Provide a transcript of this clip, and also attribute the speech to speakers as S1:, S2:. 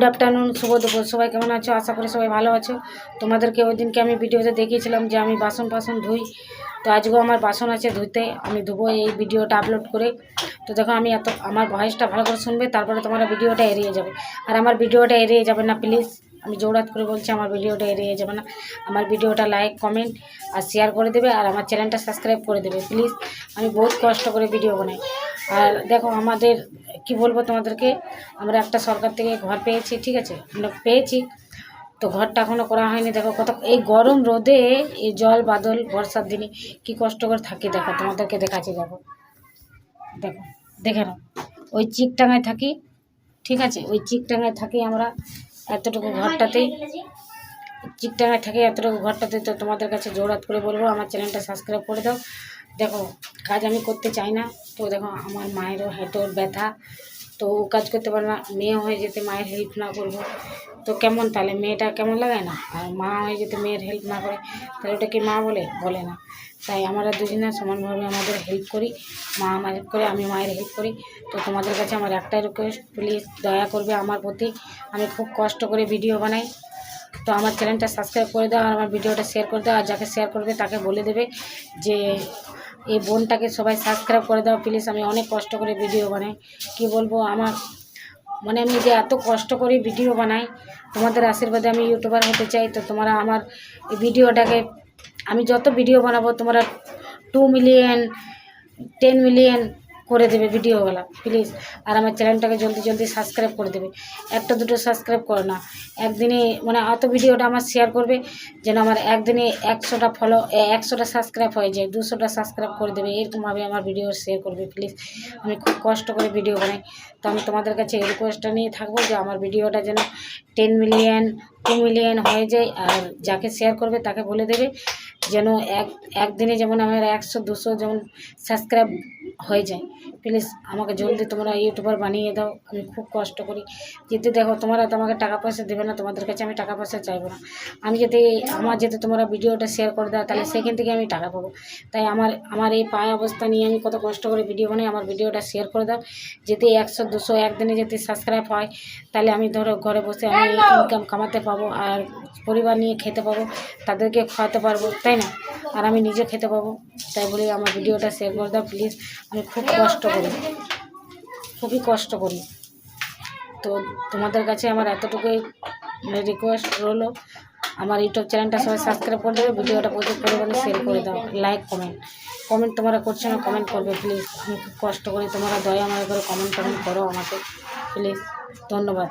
S1: Good afternoon, শুভ দুপুর। সবাই কেমন আছো? আশা করি সবাই ভালো আছো। তোমাদেরকে ওই দিনকে আমি ভিডিওতে দেখিয়েছিলাম যে আমি বাসন ধুই, তো আজকেও আমার বাসন আছে ধুইতে, আমি ধুবো এই ভিডিওটা আপলোড করে। তো দেখো আমি আমার ভয়েসটা ভালো করে শুনবে, তারপরে তোমরা ভিডিওটা এড়িয়ে যাবে। আর আমার ভিডিওটা এড়িয়ে যাবে না প্লিজ, আমি জোড়াত করে বলছি, আমার ভিডিওটা এড়িয়ে যাবে না। আমার ভিডিওটা লাইক, কমেন্ট আর শেয়ার করে দেবে, আর আমার চ্যানেলটা সাবস্ক্রাইব করে দেবে প্লিজ। আমি বহুত কষ্ট করে ভিডিও বানাই। আর দেখো আমাদের কি বলবো তোমাদেরকে, আমরা একটা সরকার থেকে ঘর পেয়েছি, ঠিক আছে, আমরা পেয়েছি, তো ঘরটা এখনও করা হয়নি। দেখো কত এই গরম রোদে, এই জল বাদল বর্ষার দিনে কি কষ্ট করে থাকি। দেখো তোমাদেরকে দেখাচ্ছি, দেখো দেখো দেখে নাও, ওই চিকটাঙ্গায় থাকি, ঠিক আছে, ওই চিকটাঙ্গায় থাকি আমরা এতটুকু ঘরটাতেই, চিকটাঙ্গায় থাকি এতটুকু ঘরটাতে। তো তোমাদের কাছে জোড়াত করে বলবো আমার চ্যানেলটা সাবস্ক্রাইব করে দাও। দেখো কাজ আমি করতে চাই না, তো দেখো আমার মায়েরও হাঁটুর ব্যথা, তো ও কাজ করতে পারে না। মেয়ে হয়ে যেতে মায়ের হেল্প না করবো তো কেমন, তাহলে মেয়েটা কেমন লাগে না? আর মা হয়ে যেতে মেয়ের হেল্প না করে তাহলে ওটা কি মা বলে না। তাই আমরা দুজনে সমানভাবে আমাদের হেল্প করি, মা আমার হেল্প করে, আমি মায়ের হেল্প করি। তো তোমাদের কাছে আমার একটাই রিকোয়েস্ট, প্লিজ দয়া করবে আমার প্রতি। আমি খুব কষ্ট করে ভিডিও বানাই, তো আমার চ্যানেলটা সাবস্ক্রাইব করে দাও, আর আমার ভিডিওটা শেয়ার করে দাও। আর যাকে শেয়ার করবে তাকে বলে দেবে যে এই বোনটাকে সবাই সাবস্ক্রাইব করে দাও প্লিজ। আমি অনেক কষ্ট করে ভিডিও বানাই, কি বলবো, আমার মানে আমি যে এত কষ্ট করে ভিডিও বানাই, তোমাদের আশীর্বাদে আমি ইউটিউবার হতে চাই। তো তোমরা আমার এই ভিডিওটাকে, আমি যত ভিডিও বানাবো তোমরা 2 মিলিয়ন 10 মিলিয়ন করে দেবে ভিডিওওয়ালা প্লিজ। আর আমার চ্যানেলটাকে জলদি সাবস্ক্রাইব করে দেবে, একটা দুটো সাবস্ক্রাইব করো না, একদিনে মানে এত ভিডিওটা আমার শেয়ার করবে যেন আমার একদিনে 100টা সাবস্ক্রাইব হয়ে যায়, 200টা সাবস্ক্রাইব করে দেবে, এরকমভাবে আমার ভিডিও শেয়ার করবে প্লিজ। আমি খুব কষ্ট করে ভিডিও বানাই, তো আমি তোমাদের কাছে এই রিকোয়েস্টটা নিয়ে থাকবো যে আমার ভিডিওটা যেন 10 মিলিয়ন 2 মিলিয়ন হয়ে যায়। আর যাকে শেয়ার করবে তাকে বলে দেবে যেন একদিনে যেমন আমার 100-200 যেমন সাবস্ক্রাইব হয়ে যায় প্লিজ। আমাকে জলদি তোমরা ইউটিউবার বানিয়ে দাও, আমি খুব কষ্ট করি। যদি দেখো তোমরা তো আমাকে টাকা পয়সা দেবে না, তোমাদের কাছে আমি টাকা পয়সা চাইবো না। আমি যদি তোমরা ভিডিওটা শেয়ার করে দাও তাহলে সেখান থেকে আমি টাকা পাবো। তাই আমার এই পায়ে অবস্থা নিয়ে আমি কত কষ্ট করে ভিডিও বানাই, আমার ভিডিওটা শেয়ার করে দাও। যদি 100-200 একদিনে যদি সাবস্ক্রাইব হয় তাহলে আমি ধরো ঘরে বসে আমি ইনকাম কামাতে পাবো, আর পরিবার নিয়ে খেতে পাবো, তাদেরকে খাওয়াতে পারবো, তাই না? আর আমি নিজে খেতে পাবো। তাই বলি আমার ভিডিওটা শেয়ার করে দাও প্লিজ। আমি খুব কষ্ট করি, খুবই কষ্ট করি। তো তোমাদের কাছে আমার এতটুকুই রিকোয়েস্ট রইলো, আমার ইউটিউব চ্যানেলটা সবাই সাবস্ক্রাইব করে দেবে, ভিডিওটা প্রচুর পরিমাণে শেয়ার করে দাও, লাইক কমেন্ট তোমরা করছো না, কমেন্ট করবে প্লিজ। আমি খুব কষ্ট করি, তোমরা দয়া মনে করে কমেন্ট করো আমাকে প্লিজ। ধন্যবাদ।